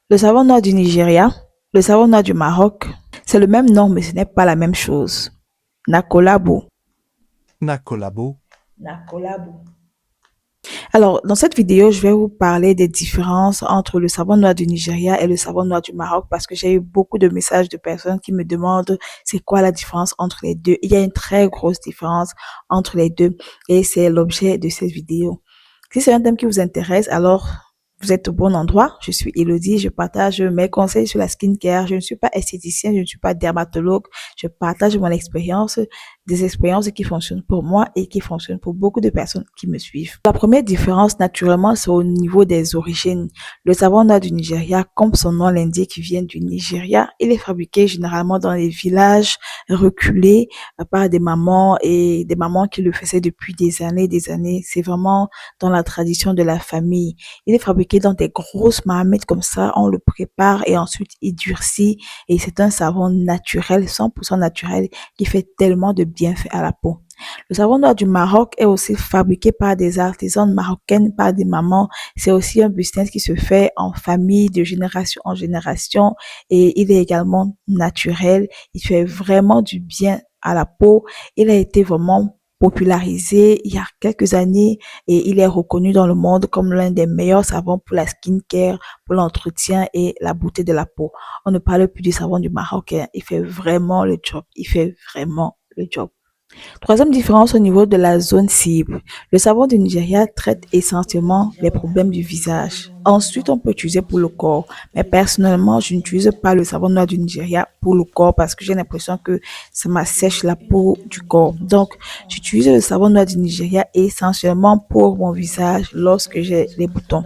Le savon noir du Nigeria, le savon noir du Maroc, c'est le même nom mais ce n'est pas la même chose. Nakolabo. Nakolabo. Nakolabo. Alors, dans cette vidéo, je vais vous parler des différences entre le savon noir du Nigeria et le savon noir du Maroc parce que j'ai eu beaucoup de messages de personnes qui me demandent c'est quoi la différence entre les deux. Il y a une très grosse différence entre les deux et c'est l'objet de cette vidéo. Si c'est un thème qui vous intéresse, alors vous êtes au bon endroit. Je suis Elodie, je partage mes conseils sur la skincare. Je ne suis pas esthéticienne, je ne suis pas dermatologue. Je partage mon expérience, des expériences qui fonctionnent pour moi et qui fonctionnent pour beaucoup de personnes qui me suivent. La première différence, naturellement, c'est au niveau des origines. Le savon noir du Nigeria, comme son nom l'indique, vient du Nigeria. Il est fabriqué généralement dans les villages reculés par des mamans et des mamans qui le faisaient depuis des années, des années. C'est vraiment dans la tradition de la famille. Il est fabriqué dans des grosses marmites comme ça. On le prépare et ensuite il durcit. Et c'est un savon naturel, 100% naturel, qui fait tellement de bienfaits à la peau. Le savon noir du Maroc est aussi fabriqué par des artisans marocaines, par des mamans. C'est aussi un business qui se fait en famille, de génération en génération. Et il est également naturel. Il fait vraiment du bien à la peau. Il a été vraiment popularisé il y a quelques années et il est reconnu dans le monde comme l'un des meilleurs savons pour la skincare, pour l'entretien et la beauté de la peau. On ne parle plus du savon du Maroc, hein. Il fait vraiment le job. Il fait vraiment le job. Troisième différence au niveau de la zone cible. Le savon du Nigeria traite essentiellement les problèmes du visage. Ensuite, on peut utiliser pour le corps. Mais personnellement, je n'utilise pas le savon noir du Nigeria pour le corps parce que j'ai l'impression que ça m'assèche la peau du corps. Donc, j'utilise le savon noir du Nigeria essentiellement pour mon visage lorsque j'ai les boutons.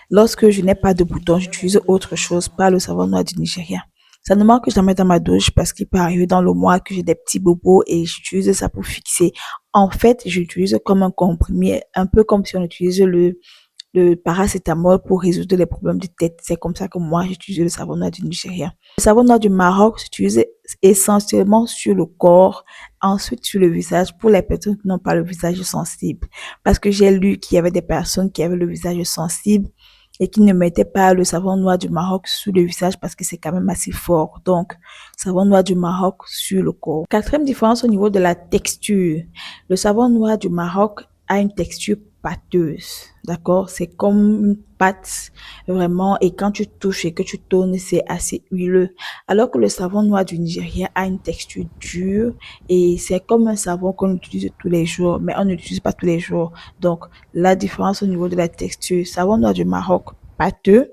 Lorsque je n'ai pas de boutons, j'utilise autre chose, pas le savon noir du Nigeria. Ça ne manque jamais dans ma douche parce qu'il peut arriver dans le mois que j'ai des petits bobos et j'utilise ça pour fixer. En fait, j'utilise comme un comprimé, un peu comme si on utilise le paracétamol pour résoudre les problèmes de tête. C'est comme ça que moi, j'utilise le savon noir du Nigeria. Le savon noir du Maroc s'utilise essentiellement sur le corps, ensuite sur le visage pour les personnes qui n'ont pas le visage sensible. Parce que j'ai lu qu'il y avait des personnes qui avaient le visage sensible et qui ne mettaient pas le savon noir du Maroc sur le visage parce que c'est quand même assez fort. Donc, savon noir du Maroc sur le corps. Quatrième différence au niveau de la texture. Le savon noir du Maroc a une texture pâteuse, d'accord? C'est comme une pâte, vraiment, et quand tu touches et que tu tournes, c'est assez huileux. Alors que le savon noir du Nigeria a une texture dure et c'est comme un savon qu'on utilise tous les jours, mais on ne l'utilise pas tous les jours. Donc, la différence au niveau de la texture, savon noir du Maroc, pâteux,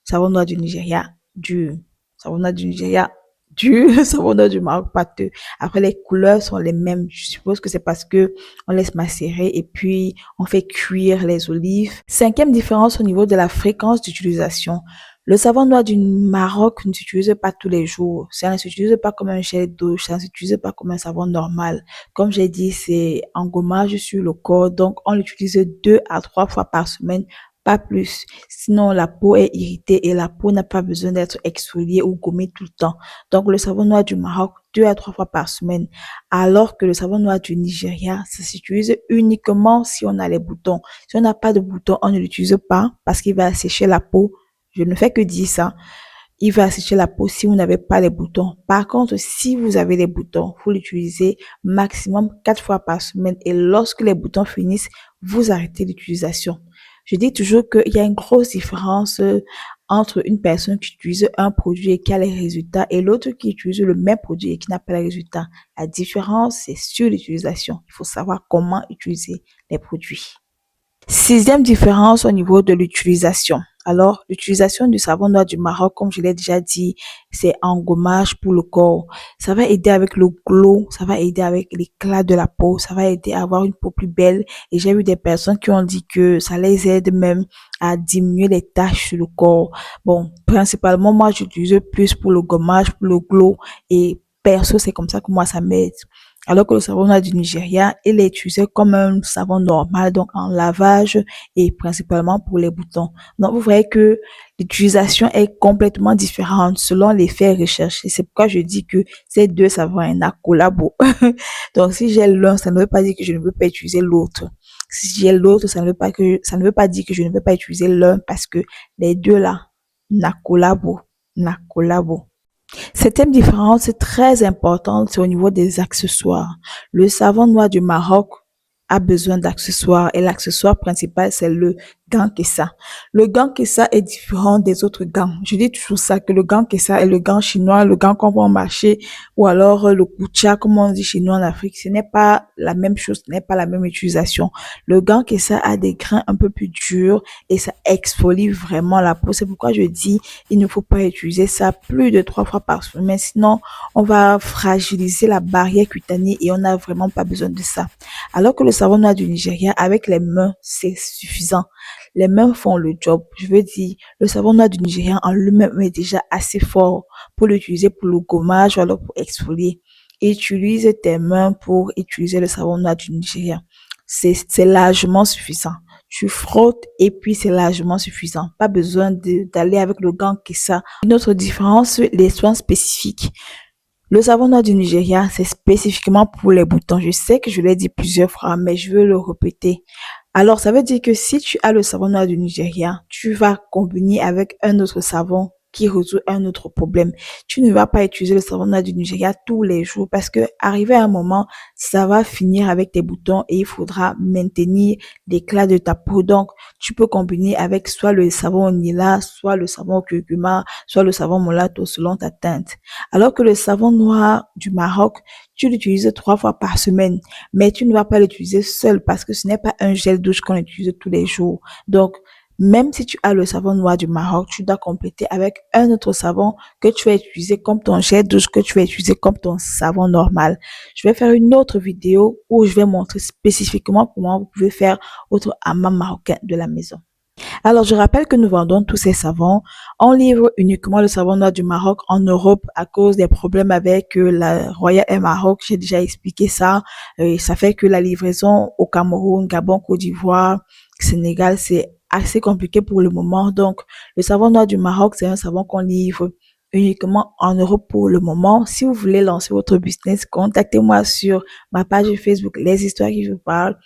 savon noir du Nigeria, dur. Savon noir du Nigeria, dur, savon noir du Maroc, pâteux. Après, les couleurs sont les mêmes. Je suppose que c'est parce que on laisse macérer et puis on fait cuire les olives. Cinquième différence au niveau de la fréquence d'utilisation. Le savon noir du Maroc ne s'utilise pas tous les jours. Ça ne s'utilise pas comme un gel douche, ça ne s'utilise pas comme un savon normal. Comme j'ai dit, c'est en gommage sur le corps, donc on l'utilise 2 à 3 fois par semaine, pas plus. Sinon, la peau est irritée et la peau n'a pas besoin d'être exfoliée ou gommée tout le temps. Donc, le savon noir du Maroc, 2 à 3 fois par semaine. Alors que le savon noir du Nigeria, ça s'utilise uniquement si on a les boutons. Si on n'a pas de boutons, on ne l'utilise pas parce qu'il va assécher la peau. Je ne fais que dire ça. Il va assécher la peau si vous n'avez pas les boutons. Par contre, si vous avez les boutons, vous l'utilisez maximum 4 fois par semaine et lorsque les boutons finissent, vous arrêtez l'utilisation. Je dis toujours qu'il y a une grosse différence entre une personne qui utilise un produit et qui a les résultats et l'autre qui utilise le même produit et qui n'a pas les résultats. La différence, c'est sur l'utilisation. Il faut savoir comment utiliser les produits. Sixième différence au niveau de l'utilisation. Alors, l'utilisation du savon noir du Maroc, comme je l'ai déjà dit, c'est en gommage pour le corps. Ça va aider avec le glow, ça va aider avec l'éclat de la peau, ça va aider à avoir une peau plus belle. Et j'ai vu des personnes qui ont dit que ça les aide même à diminuer les taches sur le corps. Bon, principalement, moi, j'utilise plus pour le gommage, pour le glow. Et perso, c'est comme ça que moi, ça m'aide. Alors que le savon noir du Nigeria, il est utilisé comme un savon normal, donc en lavage et principalement pour les boutons. Donc, vous voyez que l'utilisation est complètement différente selon les faits recherchés. C'est pourquoi je dis que ces deux savons sont un collabo. Donc, si j'ai l'un, ça ne veut pas dire que je ne veux pas utiliser l'autre. Si j'ai l'autre, ça ne veut pas dire que je ne veux pas utiliser l'un parce que les deux là Nakolabo, Nakolabo. Septième différence très importante, c'est au niveau des accessoires. Le savon noir du Maroc a besoin d'accessoires et l'accessoire principal, c'est le gant kessa. Le gant kessa est différent des autres gants. Je dis toujours ça, que le gant kessa est le gant chinois, le gant qu'on voit au marché, ou alors le kucha, comme on dit chez nous en Afrique. Ce n'est pas la même chose, ce n'est pas la même utilisation. Le gant kessa a des grains un peu plus durs et ça exfolie vraiment la peau. C'est pourquoi je dis, il ne faut pas utiliser ça plus de 3 fois par semaine. Sinon, on va fragiliser la barrière cutanée et on n'a vraiment pas besoin de ça. Alors que le savon noir du Nigeria, avec les mains, c'est suffisant. Les mains font le job. Je veux dire, le savon noir du Nigeria en lui-même est déjà assez fort pour l'utiliser pour le gommage ou alors pour exfolier. Utilise tes mains pour utiliser le savon noir du Nigeria. C'est largement suffisant. Tu frottes et puis c'est largement suffisant. Pas besoin d'aller avec le gant qui ça. Une autre différence, les soins spécifiques. Le savon noir du Nigeria, c'est spécifiquement pour les boutons. Je sais que je l'ai dit plusieurs fois, mais je veux le répéter. Alors, ça veut dire que si tu as le savon noir du Nigeria, tu vas combiner avec un autre savon qui résout un autre problème. Tu ne vas pas utiliser le savon noir du Nigeria tous les jours parce que arrivé à un moment, ça va finir avec tes boutons et il faudra maintenir l'éclat de ta peau. Donc, tu peux combiner avec soit le savon au Nila, soit le savon au curcuma, soit le savon Molato selon ta teinte. Alors que le savon noir du Maroc, tu l'utilises 3 fois par semaine, mais tu ne vas pas l'utiliser seul parce que ce n'est pas un gel douche qu'on utilise tous les jours. Donc, même si tu as le savon noir du Maroc, tu dois compléter avec un autre savon que tu vas utiliser comme ton gel douche, que tu vas utiliser comme ton savon normal. Je vais faire une autre vidéo où je vais montrer spécifiquement comment vous pouvez faire votre hammam marocain de la maison. Alors, je rappelle que nous vendons tous ces savons. On livre uniquement le savon noir du Maroc en Europe à cause des problèmes avec la Royal Air Maroc. J'ai déjà expliqué ça. Ça fait que la livraison au Cameroun, Gabon, Côte d'Ivoire, Sénégal, c'est assez compliqué pour le moment. Donc, le savon noir du Maroc, c'est un savon qu'on livre uniquement en Europe pour le moment. Si vous voulez lancer votre business, contactez-moi sur ma page Facebook Les Histoires qui vous parlent,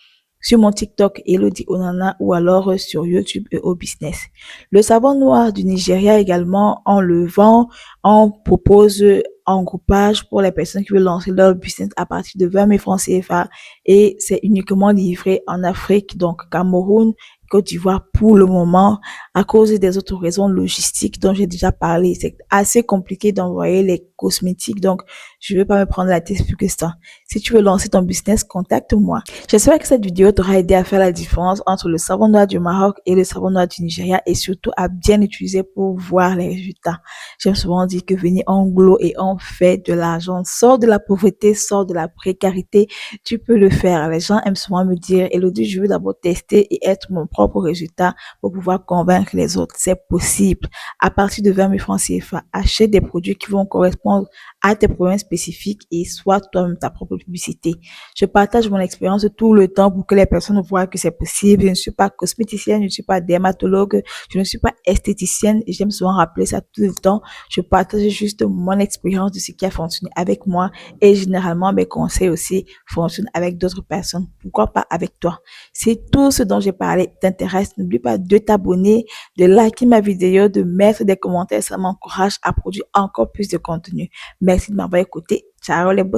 sur mon TikTok Elodie Onana ou alors sur YouTube EO Business. Le savon noir du Nigeria également, on le vend, on propose en groupage pour les personnes qui veulent lancer leur business à partir de 20 000 francs CFA et c'est uniquement livré en Afrique, donc Cameroun, Côte d'Ivoire pour le moment à cause des autres raisons logistiques dont j'ai déjà parlé. C'est assez compliqué d'envoyer les cosmétiques, donc je ne vais pas me prendre la tête plus que ça. Si tu veux lancer ton business, contacte-moi. J'espère que cette vidéo t'aura aidé à faire la différence entre le savon noir du Maroc et le savon noir du Nigeria et surtout à bien utiliser pour voir les résultats. J'aime souvent dire que venir en glow et on fait de l'argent. Sors de la pauvreté, sors de la précarité. Tu peux le faire. Les gens aiment souvent me dire, Elodie, je veux d'abord tester et être mon propre résultat pour pouvoir convaincre les autres. C'est possible. À partir de 20 000 francs CFA, achète des produits qui vont correspondre à tes problèmes spécifiques et sois toi-même ta propre publicité. Je partage mon expérience tout le temps pour que les personnes voient que c'est possible. Je ne suis pas cosméticienne, je ne suis pas dermatologue, je ne suis pas esthéticienne et j'aime souvent rappeler ça tout le temps. Je partage juste mon expérience de ce qui a fonctionné avec moi et généralement mes conseils aussi fonctionnent avec d'autres personnes. Pourquoi pas avec toi? Si tout ce dont j'ai parlé t'intéresse, n'oublie pas de t'abonner, de liker ma vidéo, de mettre des commentaires. Ça m'encourage à produire encore plus de contenu. Merci de m'avoir écouté. Ciao les boss.